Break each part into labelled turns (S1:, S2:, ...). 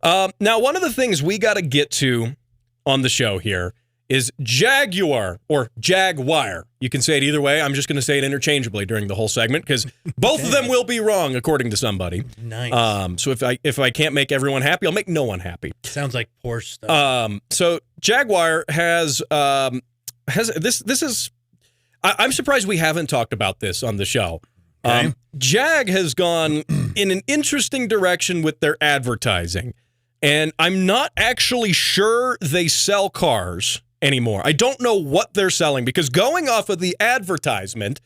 S1: Now, one of the things we got to get to on the show here is Jaguar or Jaguar. You can say it either way. I'm just going to say it interchangeably during the whole segment because both of them will be wrong according to somebody.
S2: Nice.
S1: So if I can't make everyone happy, I'll make no one happy.
S2: Sounds like Porsche stuff.
S1: So Jaguar has this is. I'm surprised we haven't talked about this on the show.
S2: Okay.
S1: Jag has gone in an interesting direction with their advertising, and I'm not actually sure they sell cars anymore. I don't know what they're selling because going off of the advertisement,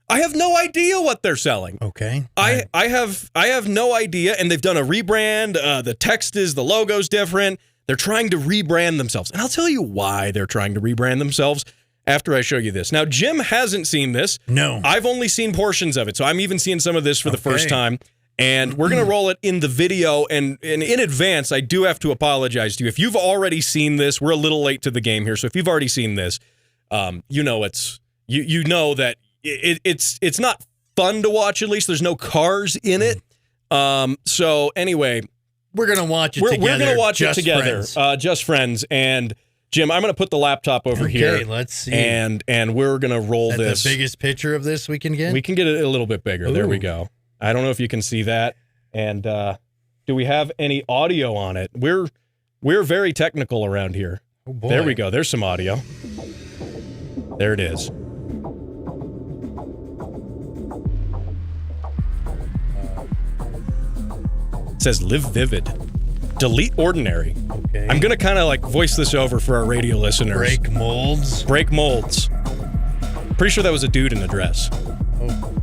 S1: I have no idea what they're selling.
S2: Okay.
S1: I have no idea, and they've done a rebrand. The text is, the logo's different. They're trying to rebrand themselves, and I'll tell you why they're trying to rebrand themselves after I show you this. Now, Jim hasn't seen this.
S2: No.
S1: I've only seen portions of it, so I'm even seeing some of this for the first time. And we're going to roll it in the video, and in advance, I do have to apologize to you. If you've already seen this, we're a little late to the game here, so if you've already seen this, you know you know that it's not fun to watch, at least. There's no cars in it. So anyway,
S2: we're going to watch it together.
S1: We're going to watch it together.
S2: Friends.
S1: Just friends. And Jim, I'm going to put the laptop over here.
S2: Okay, let's see.
S1: And we're going to roll this.
S2: The biggest picture of this we can get?
S1: We can get it a little bit bigger.
S2: Ooh.
S1: There we go. I don't know if you can see that. And do we have any audio on it? We're very technical around here.
S2: Oh boy.
S1: There we go. There's some audio. There it is. It says live vivid. Delete ordinary.
S2: Okay.
S1: I'm going to kind of like voice this over for our radio listeners.
S2: Break molds.
S1: Break molds. Pretty sure that was a dude in a dress.
S2: Oh.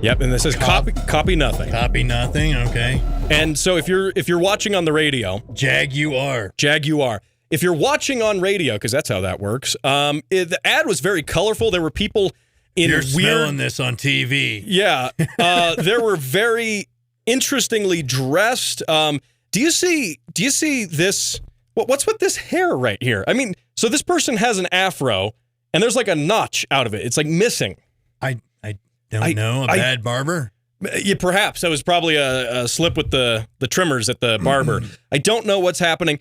S1: Yep, and this says copy nothing.
S2: Copy nothing, okay.
S1: And so if you're watching on the radio,
S2: Jaguar.
S1: If you're watching on radio, because that's how that works, the ad was very colorful. There were people in
S2: You're
S1: weird...
S2: smelling this on TV.
S1: Yeah. There were very interestingly dressed. Do you see this? What's with this hair right here? I mean, so this person has an afro, and there's like a notch out of it. It's like missing.
S2: I don't know. A bad barber?
S1: Yeah, perhaps. That was probably a slip with the trimmers at the barber. I don't know what's happening.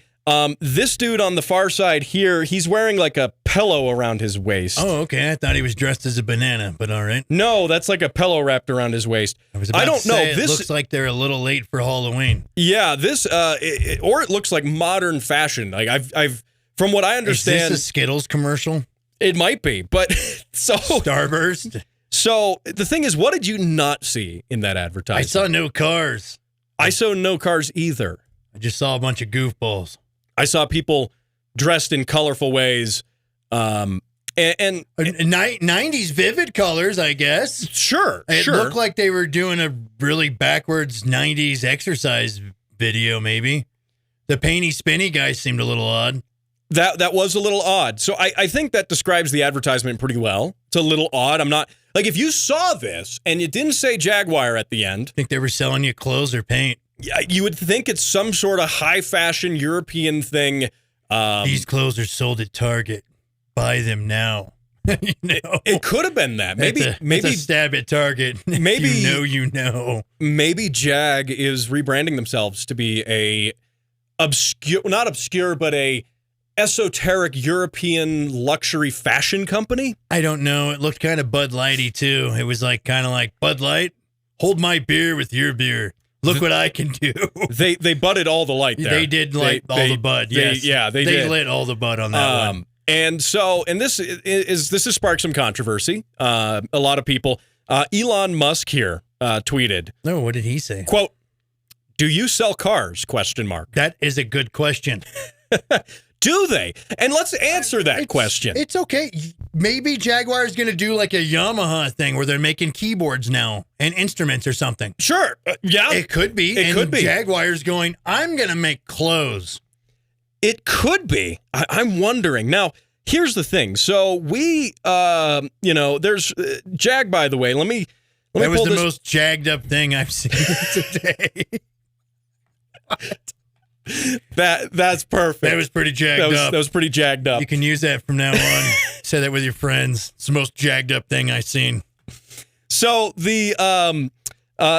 S1: This dude on the far side here, he's wearing like a pillow around his waist.
S2: Oh, okay. I thought he was dressed as a banana, but all right.
S1: No, that's like a pillow wrapped around his waist.
S2: I don't know. It looks like they're a little late for Halloween.
S1: Yeah, this or it looks like modern fashion. Like I've from what I understand,
S2: is this a Skittles commercial?
S1: It might be, but so
S2: Starburst.
S1: So the thing is, what did you not see in that advertisement?
S2: I saw no cars.
S1: I saw no cars either.
S2: I just saw a bunch of goofballs.
S1: I saw people dressed in colorful ways, and
S2: 90s vivid colors, I guess.
S1: Sure.
S2: It looked like they were doing a really backwards 90s exercise video, maybe. The painty spinny guy seemed a little odd.
S1: That was a little odd. So I think that describes the advertisement pretty well. It's a little odd. I'm not... Like, if you saw this and it didn't say Jaguar at the end...
S2: Think they were selling you clothes or paint.
S1: Yeah, you would think it's some sort of high-fashion European thing.
S2: These clothes are sold at Target. Buy them now. You know?
S1: It could have been that. Maybe
S2: it's a stab at Target.
S1: Maybe
S2: you know.
S1: Maybe Jag is rebranding themselves to be a not obscure, but a esoteric European luxury fashion company?
S2: I don't know. It looked kind of Bud Lighty too. It was like kind of like Bud Light. Hold my beer with your beer. Look what I can do.
S1: They butted all the light there.
S2: They did light all the bud. Yes.
S1: They did.
S2: They lit all the bud on that one.
S1: And this has sparked some controversy. A lot of people. Elon Musk here tweeted.
S2: No, what did he say?
S1: Quote, "Do you sell cars?" ?
S2: That is a good question.
S1: Do they? And let's answer that question.
S2: It's okay. Maybe Jaguar is going to do like a Yamaha thing where they're making keyboards now and instruments or something.
S1: Sure. Yeah.
S2: It could be.
S1: It could be.
S2: Jaguar's going, I'm going to make clothes.
S1: It could be. I'm wondering. Now, here's the thing. So we, there's Jag, by the way. Let me
S2: that was
S1: pull
S2: the
S1: this.
S2: most jagged up thing I've seen today.
S1: That's perfect.
S2: That was pretty jagged up.
S1: That was pretty jagged up.
S2: You can use that from now on. Say that with your friends. It's the most jagged up thing I've seen.
S1: So the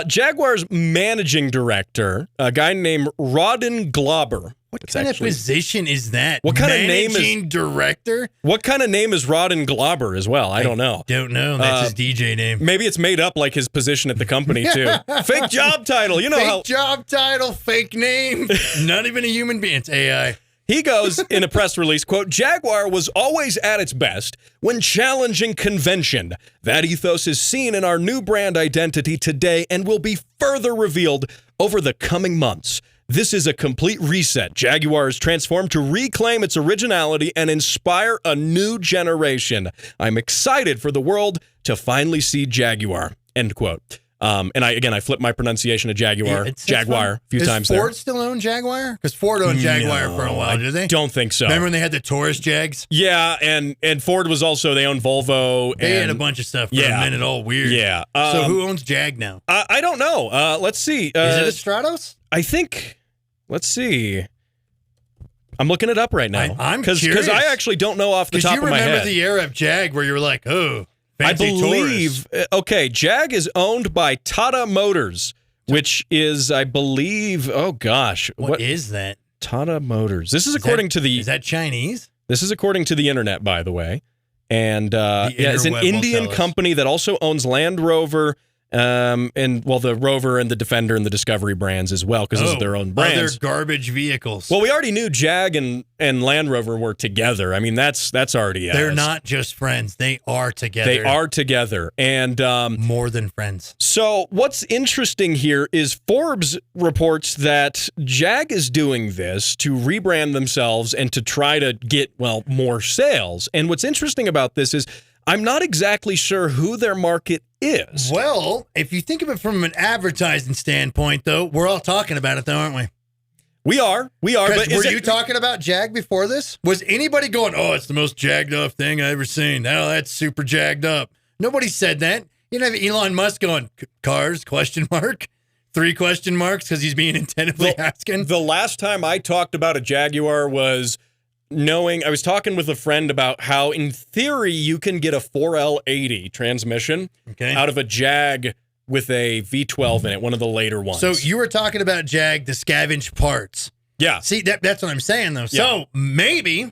S1: Jaguar's managing director, a guy named Rodden Glauber.
S2: What kind of position is that?
S1: What kind of name is
S2: managing director?
S1: What kind of name is Rodden Glauber as well? I don't know.
S2: Don't know. That's his DJ name.
S1: Maybe it's made up like his position at the company too. Fake job title. You know
S2: fake job title, fake name. Not even a human being. It's AI.
S1: He goes in a press release, quote, Jaguar was always at its best when challenging convention. That ethos is seen in our new brand identity today and will be further revealed over the coming months. This is a complete reset. Jaguar is transformed to reclaim its originality and inspire a new generation. I'm excited for the world to finally see Jaguar, end quote. And I flipped my pronunciation to Jaguar, Jaguar a few times there.
S2: Does Ford still own Jaguar? Because Ford owned Jaguar for a while, did they?
S1: Don't think so.
S2: Remember when they had the Taurus Jags?
S1: Yeah, and Ford was also, they owned Volvo.
S2: They had a bunch of stuff for a minute, all weird.
S1: Yeah.
S2: So who owns Jag now?
S1: I don't know. Let's see.
S2: Is it a Stratos?
S1: I think, let's see. I'm looking it up right now.
S2: I'm curious. Because
S1: I actually don't know off the top of my head.
S2: Because you remember the era of Jag where you were like, oh, fancy
S1: I believe,
S2: Taurus.
S1: Jag is owned by Tata Motors, which is, I believe, oh gosh.
S2: What is that?
S1: Tata Motors. This is according to the...
S2: Is that Chinese?
S1: This is according to the internet, by the way. And it's an Indian company that also owns Land Rover, the Rover and the Defender and the Discovery brands as well, because those are their own brands.
S2: Other garbage vehicles.
S1: Well, we already knew Jag and Land Rover were together. I mean, that's already...
S2: They're not just friends. They are together.
S1: They are together. And
S2: more than friends.
S1: So what's interesting here is Forbes reports that Jag is doing this to rebrand themselves and to try to get, more sales. And what's interesting about this is I'm not exactly sure who their market is.
S2: Well, if you think of it from an advertising standpoint, though, we're all talking about it, though, aren't we?
S1: We are. But
S2: were you talking about Jag before this? Was anybody going, oh, it's the most jagged up thing I've ever seen? Oh, that's super jagged up. Nobody said that. You know, Elon Musk going, cars, question mark? 3 question marks because he's being attentively asking.
S1: The last time I talked about a Jaguar was... I was talking with a friend about how, in theory, you can get a 4L80 transmission out of a Jag with a V12 in it, one of the later ones.
S2: So you were talking about Jag to scavenge parts.
S1: Yeah.
S2: See, that's what I'm saying, though. Yeah. So maybe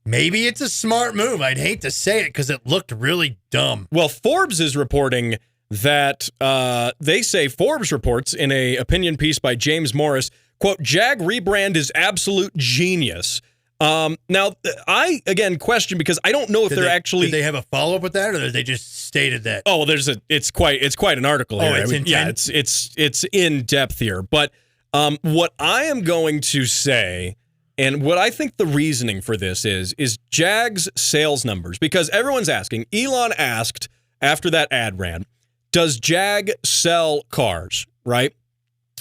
S2: it's a smart move. I'd hate to say it because it looked really dumb.
S1: Well, Forbes is reporting that Forbes reports in a opinion piece by James Morris, quote, Jag rebrand is absolute genius. Now, I, again, question because I don't know if they're actually...
S2: Did they have a follow-up with that, or did they just stated that?
S1: Oh, it's quite an article here.
S2: It's
S1: in depth here. But what I am going to say, and what I think the reasoning for this is Jag's sales numbers, because everyone's asking. Elon asked after that ad ran, does Jag sell cars, right?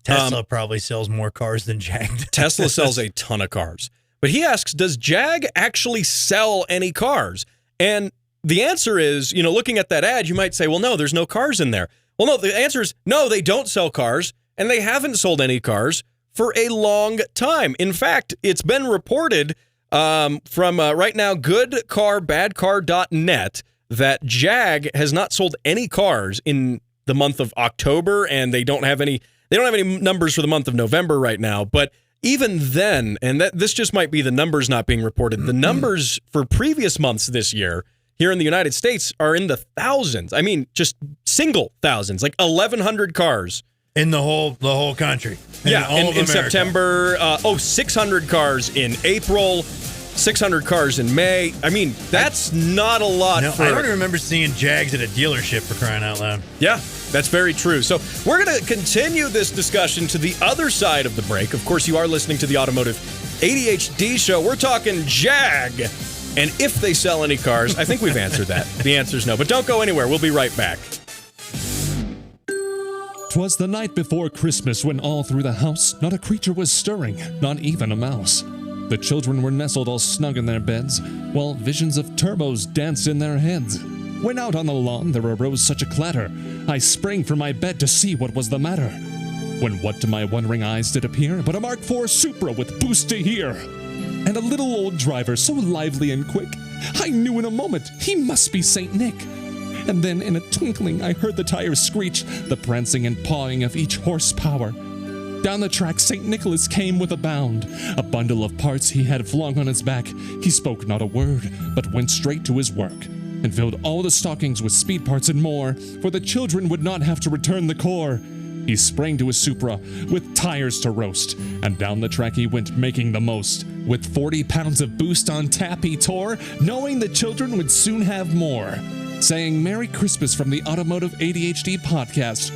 S2: Tesla probably sells more cars than Jag does.
S1: Tesla sells a ton of cars. But he asks, does Jag actually sell any cars? And the answer is, looking at that ad, you might say, well, no, there's no cars in there. Well, no, the answer is no, they don't sell cars, and they haven't sold any cars for a long time. In fact, it's been reported from right now, goodcarbadcar.net, that Jag has not sold any cars in the month of October, and they don't have any numbers for the month of November right now. But even then, and this just might be the numbers not being reported, the numbers for previous months this year here in the United States are in the thousands. I mean, just single thousands, like 1,100 cars.
S2: In the whole country.
S1: In September, 600 cars in April, 600 cars in May. I mean, that's not a lot.
S2: No, I don't remember seeing Jags at a dealership, for crying out loud.
S1: Yeah, that's very true. So we're going to continue this discussion to the other side of the break. Of course, you are listening to the Automotive ADHD show. We're talking Jag. And if they sell any cars, I think we've answered that. The answer is no. But don't go anywhere. We'll be right back.
S3: 'Twas the night before Christmas when all through the house not a creature was stirring, not even a mouse. The children were nestled all snug in their beds, while visions of turbos danced in their heads. When out on the lawn there arose such a clatter, I sprang from my bed to see what was the matter. When what to my wondering eyes did appear but a Mark IV Supra with boost to hear, and a little old driver so lively and quick, I knew in a moment he must be Saint Nick. and then in a twinkling I heard the tires screech, the prancing and pawing of each horsepower. Down the track St. Nicholas came with a bound, a bundle of parts he had flung on his back. He spoke not a word, but went straight to his work, and filled all the stockings with speed parts and more, for the children would not have to return the core. He sprang to his Supra, with tires to roast, and down the track he went making the most. With 40 pounds of boost on tap he tore, knowing the children would soon have more. Saying Merry Christmas from the Automotive ADHD podcast.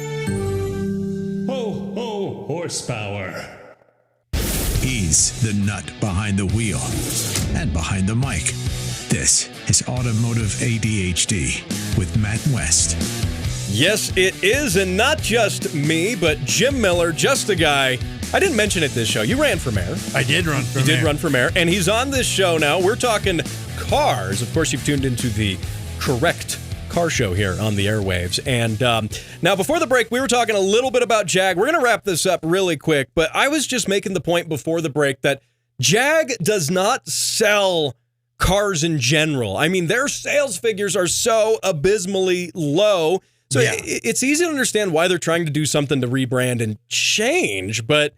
S3: Ho, ho, horsepower.
S4: He's the nut behind the wheel and behind the mic. This is Automotive ADHD with Matt West.
S1: Yes, it is, and not just me, but Jim Miller, just a guy. I didn't mention it this show. You ran for mayor.
S2: I did run for
S1: mayor. You
S2: did
S1: run for mayor, and he's on this show now. We're talking cars. Of course, you've tuned into the correct car show here on the airwaves. And now, before the break, we were talking a little bit about Jag. We're going to wrap this up really quick, but I was just making the point before the break that Jag does not sell cars in general. I mean, their sales figures are so abysmally low. So it's easy to understand why they're trying to do something to rebrand and change, but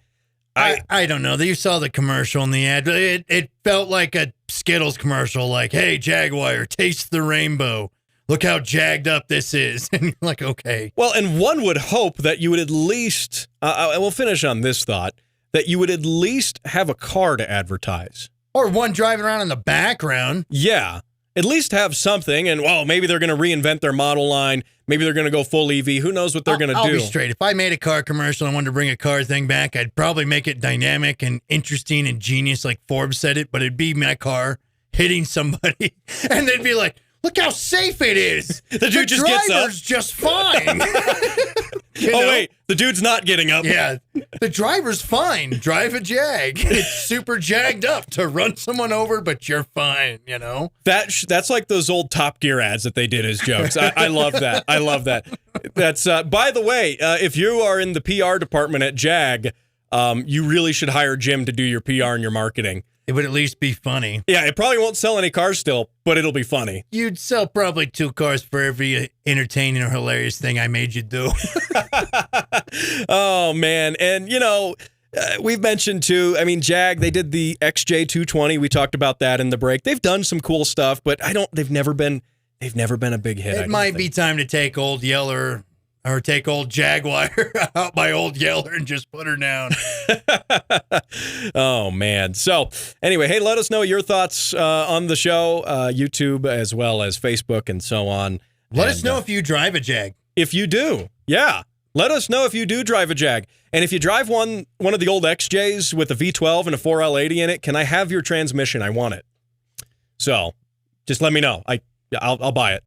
S2: I don't know. You saw the commercial in the ad. It felt like a Skittles commercial, like, hey, Jaguar, taste the rainbow. Look how jagged up this is. And you're like, okay.
S1: Well, and one would hope that you would at least, we'll finish on this thought, that you would at least have a car to advertise.
S2: Or one driving around in the background.
S1: Yeah. At least have something, and, well, maybe they're going to reinvent their model line. Maybe they're going to go full EV. Who knows what they're going to do?
S2: I'll be straight. If I made a car commercial and wanted to bring a car thing back, I'd probably make it dynamic and interesting and genius like Forbes said it, but it'd be my car hitting somebody, and they'd be like, look how safe it is.
S1: The dude just gets up.
S2: Driver's just fine.
S1: Wait, the dude's not getting up.
S2: Yeah, the driver's fine. Drive a Jag. It's super jagged up to run someone over, but you're fine, you know?
S1: That's like those old Top Gear ads that they did as jokes. I love that. I love that. That's, by the way, if you are in the PR department at Jag, you really should hire Jim to do your PR and your marketing.
S2: It would at least be funny.
S1: Yeah, it probably won't sell any cars still, but it'll be funny.
S2: You'd sell probably 2 cars for every entertaining or hilarious thing I made you do.
S1: Oh, man. And, you know, we've mentioned, too, I mean, Jag, they did the XJ220. We talked about that in the break. They've done some cool stuff, but they've never been a big hit.
S2: It might be time to take Old Yeller or take old Jaguar out by Old Yeller and just put her down.
S1: Oh, man. So, anyway, hey, let us know your thoughts on the show, YouTube as well as Facebook and so on.
S2: Let us know if you drive a Jag.
S1: If you do, yeah. Let us know if you do drive a Jag. And if you drive one of the old XJs with a V12 and a 4L80 in it, can I have your transmission? I want it. So, just let me know. I'll buy it.